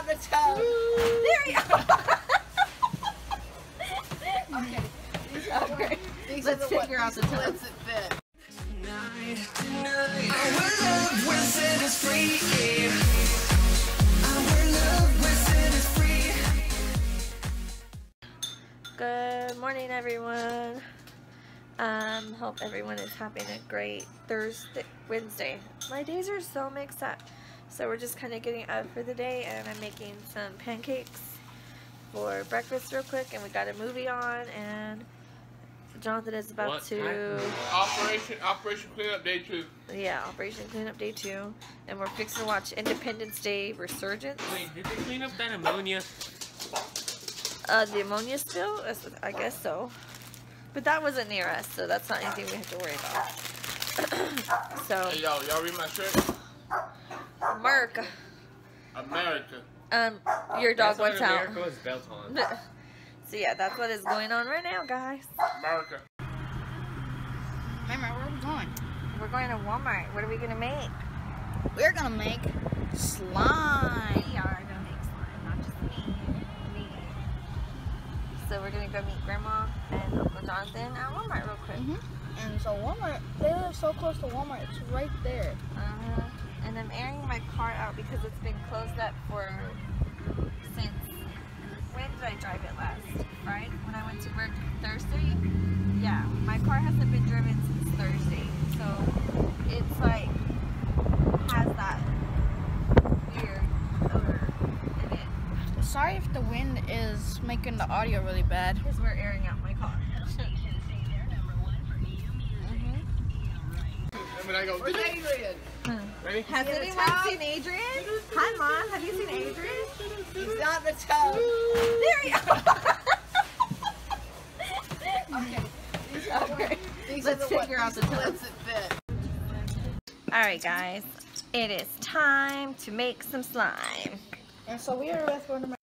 not the toe. There you go. Okay. Let's figure out the toe. Good morning, everyone. Hope everyone is having a great Wednesday. My days are so mixed up. So we're just kind of getting up for the day, and I'm making some pancakes for breakfast real quick, and we got a movie on, and Jonathan is about to... Operation Cleanup Day 2. Yeah, Operation Cleanup Day 2. And we're fixing to watch Independence Day Resurgence. Wait, did they clean up that ammonia? The ammonia spill? I guess so. But that wasn't near us, so that's not anything we have to worry about. So... Hey, y'all read my shirt? America. Your dog wants out. America was belt on. So yeah, that's what is going on right now, guys. America. Mama, where are we going? We're going to Walmart. What are we gonna make? We're gonna make slime. We are gonna make slime, not just me. So we're gonna go meet Grandma and Uncle Jonathan at Walmart real quick. And so Walmart, they live so close to Walmart. It's right there. And I'm airing my car out because it's been closed up since, when did I drive it last? Friday? When I went to work Thursday? Yeah, my car hasn't been driven since Thursday. So it's like, has that weird odor in it. Sorry if the wind is making the audio really bad. Because we're airing out my car. Where's Adrian? Ready? Has anyone seen Adrian? Hi, Mom. Have you seen Adrian? He's not the toe. There you go. Okay. Let's figure out the toe. Alright, guys. It is time to make some slime. And so we are with one of my...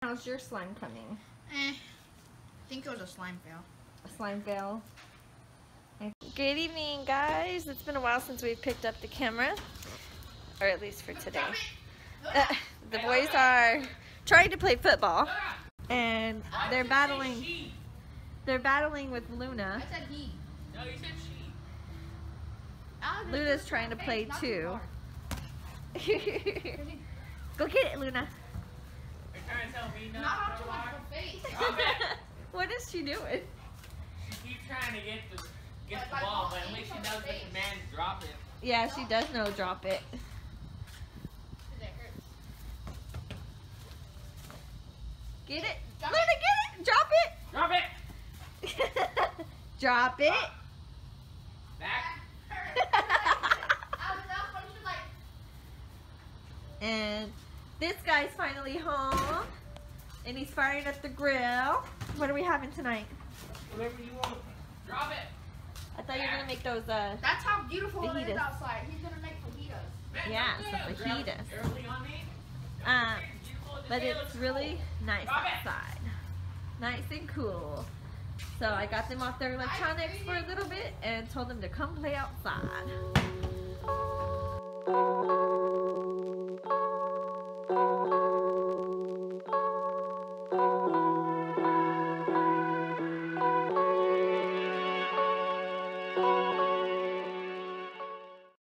How's your slime coming? I think it was a slime fail. A slime fail. Good evening, guys. It's been a while since we've picked up the camera, or at least for today. The boys are trying to play football, and they're battling. They're battling with Luna. I said he. No, you said she. Luna's trying to play too. Go get it, Luna. You're trying to tell me Not not on to too much of her face. What is she doing? She keeps trying to get the ball, but at least she knows the command to drop it. Yeah, she does know drop it. Get it. Luna, get it. Drop it. Drop it! Drop it. Back. And this guy's finally home. And he's firing up the grill. What are we having tonight? Whatever you want. Drop it. I thought you were going to make those, That's how beautiful it is fajitas. outside. He's gonna make fajitas. Yeah, some fajitas. But it's really nice outside. Nice and cool. So I got them off their electronics for a little bit and told them to come play outside.